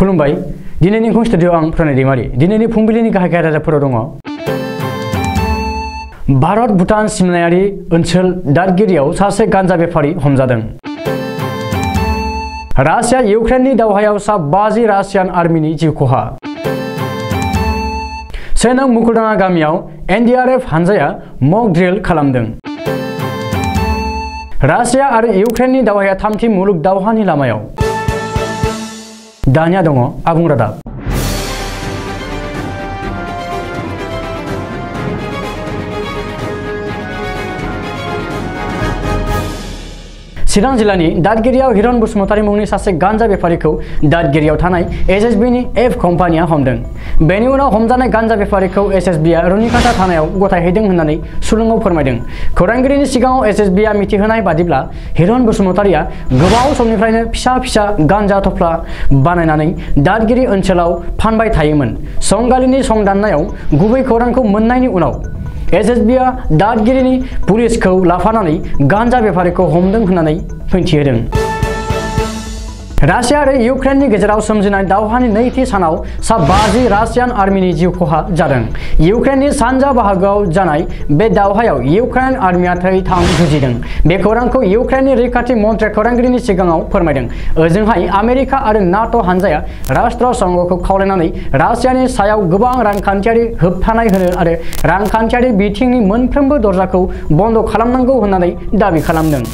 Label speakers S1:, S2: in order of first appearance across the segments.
S1: खुलुमबाय दिनैनि इंखं स्टुडियोआव आं प्रणय दैमारि दिनैनि फुंबिलिनि गाहाय गाहाय रादाबफोराव दङ। भारत भुटान सिमनायारि ओनसोल दादगिरियाव सासे गान्जा बेफारी हमजादों। रासिया इउक्रेननि दावहायाव सा 50 रासियान आर्मिनि जिउ खहा। 1 नं मुकुलडाङा गामियाव एनडीआरएफ हानजाया मक ड्रिल खालामदों। रासिया आरो इउक्रेननि दावहाया थामथि मुलुग दावहानि लामायाव। दानिया दङ आबुं रादाब। चिरां जिल्लानि दादगिरियाव हिरन बसुमतारी मुंनि सासे गान्जा बेफारीखौ दादगिरियाव थानाय एसएसबीनि एफ कम्पानिया हमदों। बेनि उनाव हमजानाय गान्जा बेफारीखौ एसएसबीआ रुनिकाटा थानायाव गथायहैदों होननानै सुलुङाव फोरमायदों। खौरांगिरिनि सिगाङाव एसएसबीआ मिथिहोनाय बादिब्ला हिरन बसुमतारीया गोबाव समनिफ्रायनो फिसा फिसा गान्जा थफ्ला बानायनानै दादगिरि ओनसोलाव फानबाय थायोमोन। संगालिनि संदाननायाव गुबै खौरांखौ मोननायनि उनाव एसएसबीआ दादगिरिनि पुलिसखौ लाफानानै गान्जा बेफारीखौ हमदों होननानै मिथिहोदों। रासिया आरो इउक्रेननि गेजेराव सोमजिनाय दावहानि नैथि सानाव सा 50 रासियान आर्मिनि जिउ खहा जादों। इउक्रेननि सानजा बाहागोआव जानाय बे दावहायाव इउक्रेन आर्मिया थै-थां जुजिदों। बे खौरांखौ इउक्रेननि रैखाथि मन्थ्रिया खौरांगिरिनि सिगाङाव फोरमायदों। ओजोंहाय आमेरिका आरो नाटो हानजाया राष्ट्रसंघखौ खावलायनानै रासियानि सायाव गोबां रांखान्थियारि होबथानाय होनो आरो रांखान्थियारि बिथिंनि मोनफ्रोमबो दरजाखौ बन्द खालामनांगौ होननानै दाबि खालामदों।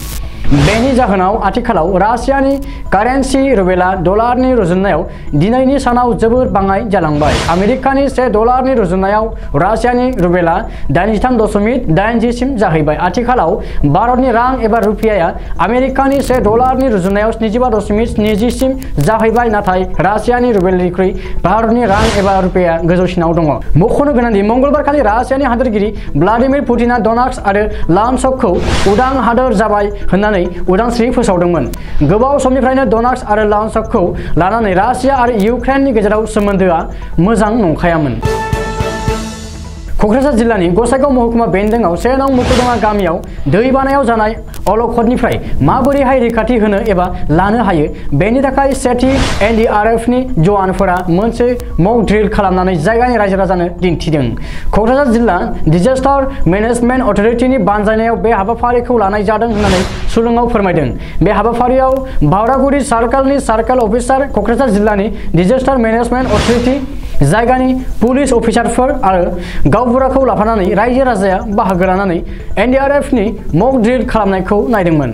S1: बेनि जाहोनाव आथिखालाव रासियानि कारेन्सि रुबेलआ डलारनि रुजुनायाव दिनैनि सानाव जोबोद बाङाइ जालांबाय। आमेरिकानि $1 रुजुनायाव रासियानि रुबेलआ 83.80 सिम जाहैबाय। आथिखालाव भारतनि रां एबा रुपियाया आमेरिकानि $1 रुजुनायाव 75.70 सिम जाहैबाय, नाथाय रासियानि रुबेलनिख्रुइ भारतनि रां एबा रुपियाया गोजौसिनाव दङ। मख'नो गोनांदि मंगलबारखालि रासियानि हादोरगिरि व्लादिमिर पुतिनआ डनास्क आरो लान्स्कखौ उदां हादोर जाबाय होननानै उदांस्रि फोसावदोंमोन। गोबाव समनिफ्रायनो डनास्क आरो लान्स्कखौ लानानै रासिया आरो इउक्रेननि गेजेराव सोमोन्दोआ मोजां नंखायामोन। क'क्राझार जिल्लानि गसाइगाव महकुमा बेन्दोंआव 1 नं मुकुलडाङा गामियाव दैबानायाव जानाय अलखदनिफ्राय माबोरैहाय रैखाथि होनो एबा लानो हायो बेनि थाखाय सेथि एनडीआरएफनि जवानफोरा मोनसे मक ड्रिल खालामनानै जायगानि रायजो राजानो दिन्थिदों। क'क्राझार जिल्ला डिजास्टार मेनेजमेन्ट अथरिटिनि बानजायनायाव बे हाबाफारिखौ लानाय जादों होननानै सुलुङाव फोरमायदों। बे हाबाफारियाव बावरागुरि सार्कलनि सार्कल अफिसार, क'क्राझार जिल्लानि डिजास्टार मेनेजमेन्ट अथरिटि, जायगानि पुलिस अफिसारफोर आरो गावबुराखौ लाफानानै रायजो राजाया बाहागो लानानै एनडीआरएफनि मक ड्रिल खालामनायखौ नायदोंमोन।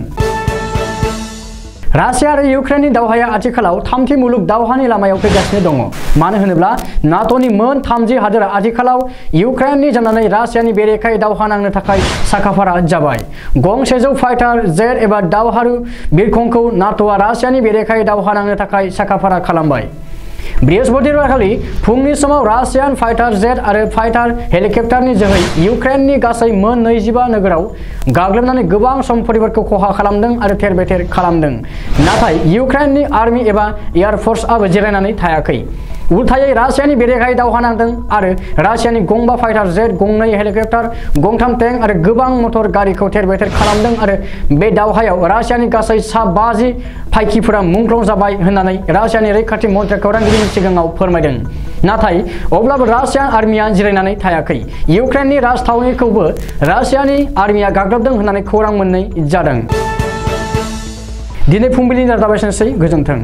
S1: रासिया आरो इउक्रेननि दावहाया आथिखालाव थामथि मुलुग दावहानि लामायाव फैगासिनो दङ। मानो होनोब्ला नाट'नि मोन 30 हादोरा आथिखालाव इउक्रेननि जानानै रासियानि बेरेखायै दावहा नांनो थाखाय साखाफारा जाबाय। गं 100 फाइटार जेट एबा दावहारु बिरखंखौ नाट'आ रासियानि बेरेखायै दावहा नांनो थाखाय साखाफारा खालामबाय। बृहस्पतिबारखालि फुंनि समाव रासियान फाइटार जेट आरो फाइटार हेलिकप्टारनि जोहै इउक्रेननि गासै मोन 25 नोगोराव गाग्लोबनानै गोबां सम्पथिफोरखौ खहा खालामदों आरो थेर-बेथेर खालामदों। नाथाय इउक्रेननि आर्मि एबा एयार फर्सआबो जिरायनानै थायाखै। उल्थायै रासियानि बेरेखायै दावहा नांदों आरो रासियानि गंबा फाइटार जेट, गंनै हेलिकप्टार, गंथाम टेंक आरो गोबां मटर गारिखौ थेर-बेथेर खालामदों आरो बे दावहायाव रासियानि गासै सा 50 फायखिफोरा मुंख्लं जाबाय होननानै रासियानि रैखाथि मन्थ्रिया खौरांगिरिनि सिगाङाव फोरमायदों। नाथाय अब्लाबो रासियान आर्मिया जिरायनानै थायाखै। इउक्रेननि राजथावनिखौबो रासियानि आर्मिया गाग्लोबदों होननानै खौरां मोननाय जादों। दिनै फुंबिलिनि रादाबा एसेनोसै। गोजोन्थों।